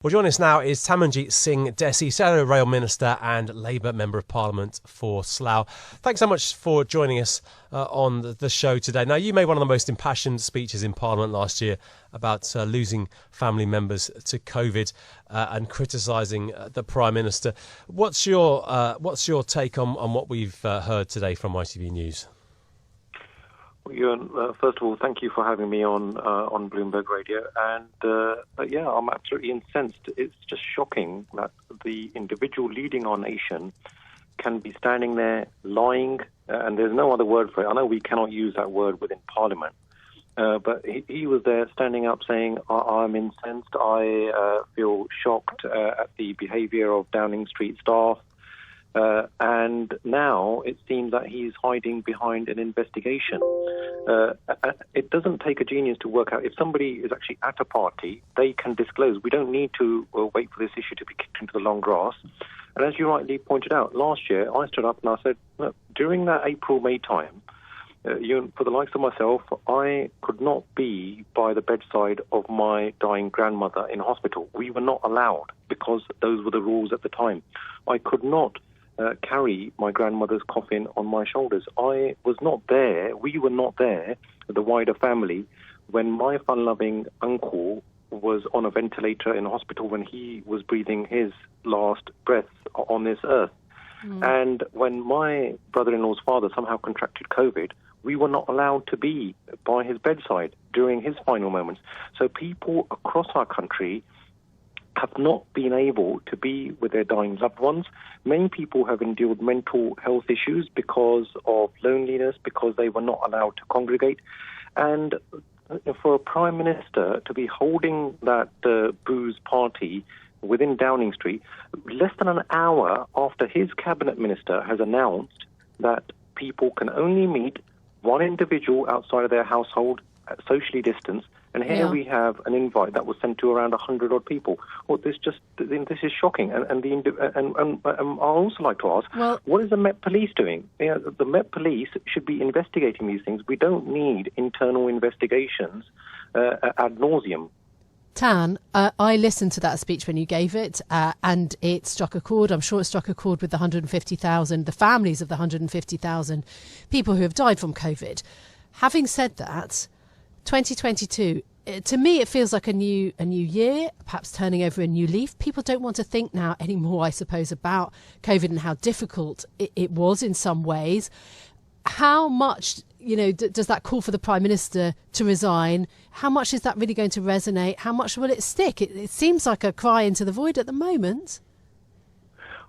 Well, joining us now is Tamanjeet Singh Desi, Shadow Rail Minister and Labour Member of Parliament for Slough. Thanks so much for joining us on the show today. Now, you made one of the most impassioned speeches in Parliament last year about losing family members to COVID and criticising the Prime Minister. What's your take on what we've heard today from ITV News? Ewan, first of all, thank you for having me on Bloomberg Radio. And I'm absolutely incensed. It's just shocking that the individual leading our nation can be standing there lying, and there's no other word for it. I know we cannot use that word within Parliament, but he was there standing up saying, I'm incensed, I feel shocked at the behaviour of Downing Street staff. And now it seems that he's hiding behind an investigation. It doesn't take a genius to work out. If somebody is actually at a party, they can disclose. We don't need to wait for this issue to be kicked into the long grass. And as you rightly pointed out, last year I stood up and I said, look, during that April-May time, for the likes of myself, I could not be by the bedside of my dying grandmother in hospital. We were not allowed because those were the rules at the time. I could not carry my grandmother's coffin on my shoulders. I was not there, we were not there, the wider family, when my fun-loving uncle was on a ventilator in hospital when he was breathing his last breath on this earth. And when my brother-in-law's father somehow contracted COVID, we were not allowed to be by his bedside during his final moments. So people across our country have not been able to be with their dying loved ones. Many people have endured mental health issues because of loneliness, because they were not allowed to congregate. And for a Prime Minister to be holding that booze party within Downing Street, less than an hour after his cabinet minister has announced that people can only meet one individual outside of their household, socially distanced, and here we have an invite that was sent to around 100 odd people. Well, this is shocking. And I also like to ask, what is the Met Police doing? The Met Police should be investigating these things. We don't need internal investigations ad nauseum. Tan, I listened to that speech when you gave it, and it struck a chord. I'm sure it struck a chord with the families of the 150,000 people who have died from COVID. Having said that, 2022, to me, it feels like a new year, perhaps turning over a new leaf. People don't want to think now anymore, I suppose, about COVID and how difficult it was in some ways. How much, does that call for the Prime Minister to resign? How much is that really going to resonate? How much will it stick? It seems like a cry into the void at the moment.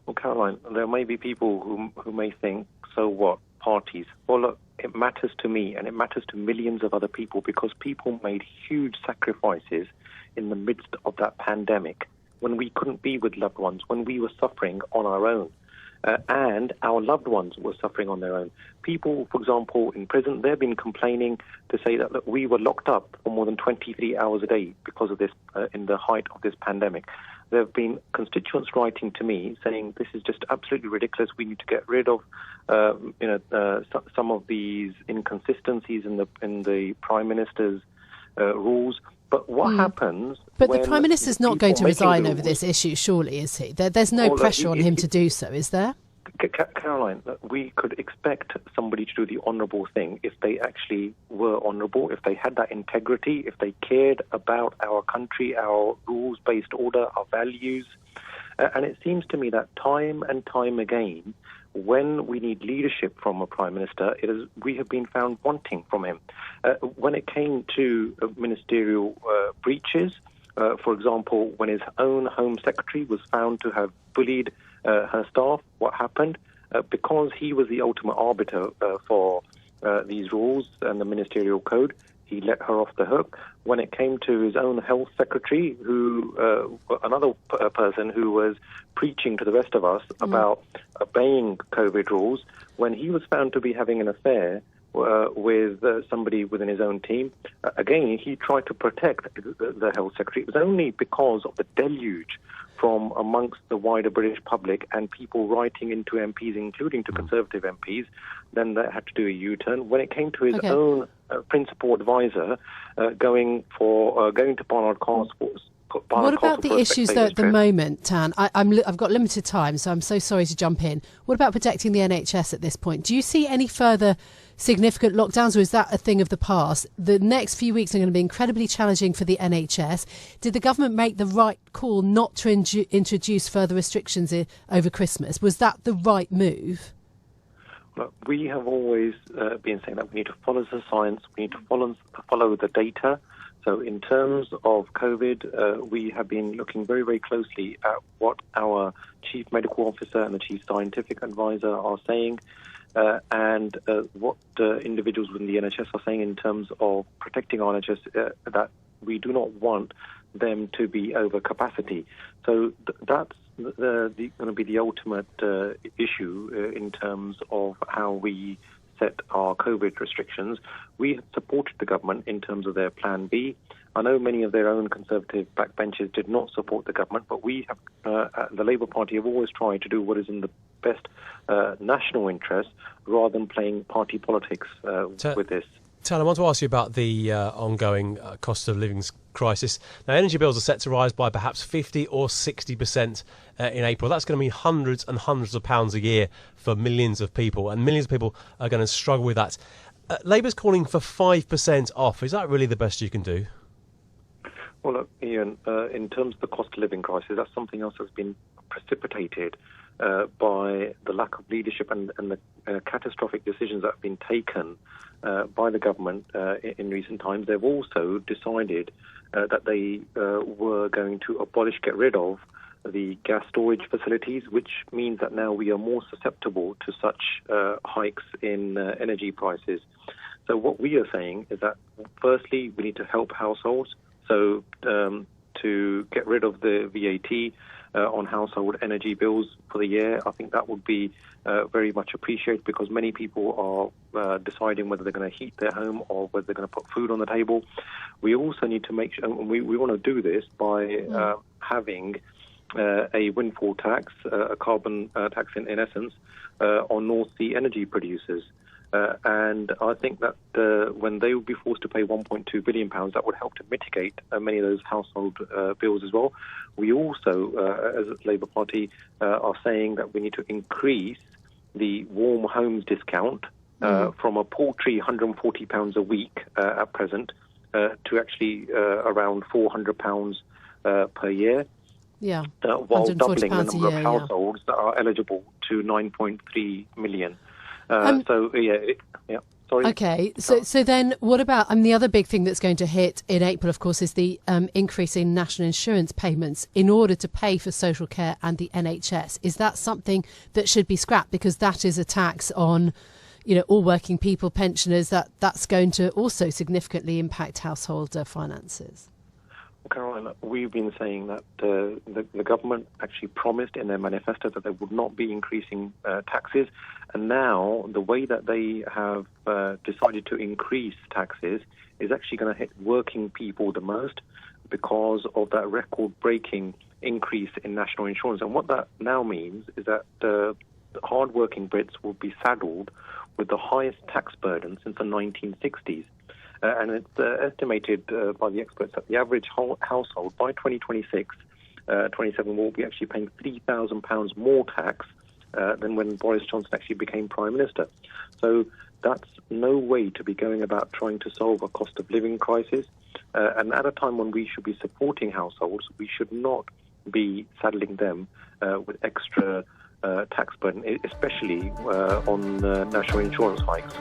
Well, Caroline, there may be people who may think, so what, parties? Well, look, it matters to me and it matters to millions of other people because people made huge sacrifices in the midst of that pandemic when we couldn't be with loved ones, when we were suffering on our own. And our loved ones were suffering on their own. People, for example, in prison, they've been complaining to say that look, we were locked up for more than 23 hours a day because of this, in the height of this pandemic. There have been constituents writing to me saying this is just absolutely ridiculous. We need to get rid of, some of these inconsistencies in the Prime Minister's rules. But what happens? But the Prime Minister's not going to resign over this issue, surely, is he? There's no pressure on him to do so, is there? Caroline, we could expect somebody to do the honourable thing if they actually were honourable, if they had that integrity, if they cared about our country, our rules-based order, our values. And it seems to me that time and time again, when we need leadership from a Prime Minister, we have been found wanting from him. When it came to ministerial breaches, for example, when his own Home Secretary was found to have bullied her staff, what happened? Because he was the ultimate arbiter for these rules and the ministerial code, he let her off the hook. When it came to his own health secretary, another person who was preaching to the rest of us about obeying COVID rules, when he was found to be having an affair with somebody within his own team, again, he tried to protect the health secretary. It was only because of the deluge from amongst the wider British public and people writing into MPs, including to Conservative MPs, then they had to do a U-turn. When it came to his own principal advisor going to Barnard What about the issues, though, at the moment, Tan? I've got limited time, so I'm so sorry to jump in. What about protecting the NHS at this point? Do you see any further significant lockdowns, or is that a thing of the past? The next few weeks are going to be incredibly challenging for the NHS. Did the government make the right call not to introduce further restrictions over Christmas? Was that the right move? Look, we have always been saying that we need to follow the science, we need to follow the data. So in terms of COVID, we have been looking very, very closely at what our Chief Medical Officer and the Chief Scientific Advisor are saying, and what individuals within the NHS are saying in terms of protecting our NHS, that we do not want them to be over capacity. So that's going to be the ultimate issue in terms of how we set our COVID restrictions. We have supported the government in terms of their Plan B. I know many of their own Conservative backbenchers did not support the government, but we have, the Labour Party have always tried to do what is in the best national interest rather than playing party politics with this. Tan, I want to ask you about the ongoing cost of living crisis. Now, energy bills are set to rise by perhaps 50 or 60% in April. That's going to mean hundreds and hundreds of pounds a year for millions of people, and millions of people are going to struggle with that. Labour's calling for 5% off. Is that really the best you can do? Well, look, Ian, in terms of the cost of living crisis, that's something else that's been precipitated by the lack of leadership and the catastrophic decisions that have been taken by the government in recent times. They've also decided that they were going to get rid of the gas storage facilities, which means that now we are more susceptible to such hikes in energy prices. So what we are saying is that, firstly, we need to help households. So to get rid of the VAT on household energy bills for the year, I think that would be very much appreciated, because many people are deciding whether they're going to heat their home or whether they're going to put food on the table. We also need to make sure, and we want to do this by having a windfall tax, a carbon tax in essence, on North Sea energy producers. And I think that when they will be forced to pay £1.2 billion, that would help to mitigate many of those household bills as well. We also, as a Labour Party, are saying that we need to increase the warm homes discount from a paltry £140 a week at present to actually around £400 per year. Yeah, while doubling the number of households that are eligible to 9.3 million. Sorry. Okay, so then what about, the other big thing that's going to hit in April, of course, is the increase in national insurance payments in order to pay for social care and the NHS. Is that something that should be scrapped? Because that is a tax on, all working people, pensioners, that's going to also significantly impact household finances. Caroline, we've been saying that the government actually promised in their manifesto that they would not be increasing taxes, and now the way that they have decided to increase taxes is actually going to hit working people the most because of that record-breaking increase in national insurance. And what that now means is that hard-working Brits will be saddled with the highest tax burden since the 1960s. And it's estimated by the experts that the average household by 2026, 27 will be actually paying £3,000 more tax than when Boris Johnson actually became Prime Minister. So that's no way to be going about trying to solve a cost of living crisis. And at a time when we should be supporting households, we should not be saddling them with extra tax burden, especially on national insurance hikes.